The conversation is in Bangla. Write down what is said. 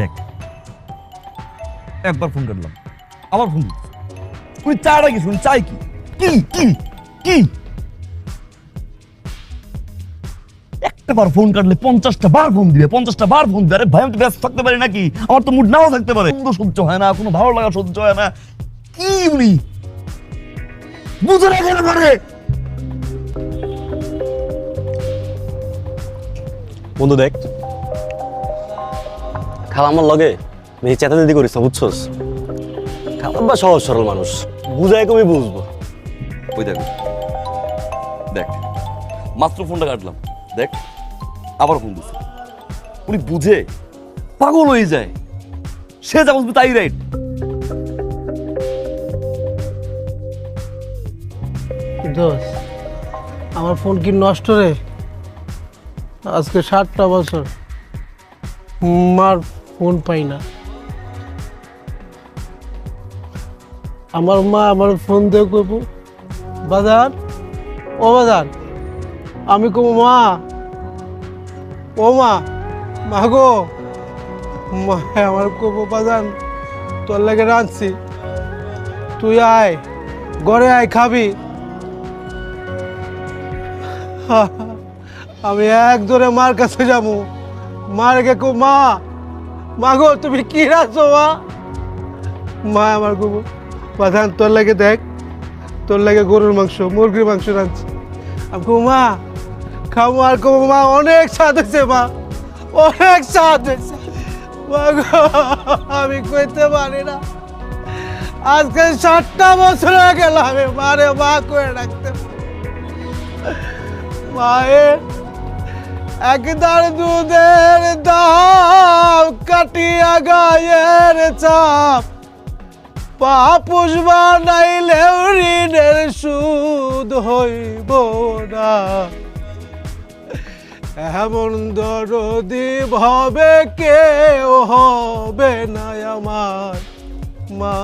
দেখ একবার ফোন করলাম আবার ফোন দিচ্ছি তুই চাটা কি শুন চাই কি কি কি কি একটা বার ফোন কাটলে 50টা বার ফোন দিবে 50টা বার ফোন দিবে আরে ভাই আমি তো ব্যস্ত থাকতে পারি নাকি আমার তো মুড নাও থাকতে পারে কোনো সহ্য হয় না কোনো ভালো লাগা সহ্য হয় না কি উনি বুঝে না কেন পারে বন্ধু দেখ খালা আমার লগে বেশি চেতাচেতি করিস না বুঝছস খালা বা সহজ সরল মানুষ বুঝাই কবি বুঝবো ওই দেখ দেখ মাত্র ফোনটা কাটলাম দেখ আবার ফোন দিচ্ছে উনি বুঝে পাগল হয়ে যায় সে যা বুঝবে তাই রাইট দোষ আমার ফোন কি নষ্ট রে আজকে 7টা বছর মার ফোন পাই না আমার মা আমার ফোন দিয়ে কইব বাজার ও বাজার আমি কব মা ও মা মা গো মা আমার কব বাজান তোর লাগে রাঁধছি তুই আয় ঘরে আয় খাবি আমি এক ধরে মার কাছে যাবো মার গে কো মা মা গো তুমি কি রাখছো মা মা আমার গো বাজান তোর লাগে দেখ তোর লাগে গরুর মাংস মুরগির মাংস রাঁধছি আমি কো মা খাবো আর কো মা অনেক স্বাদ হয়েছে মা অনেক স্বাদ হয়েছে মা গো আমি কইতে পারি না আজকে 7টা বছর হয়ে গেল আমি মারে মা করে রাখতে মায়ের একদার দুধের দাম কাটিয়া গায়ের চাপ পাপুষ বানাইলে ঋণের সুদ হইব না এমন দরদি ভাবে কেউ হবে না আমার মা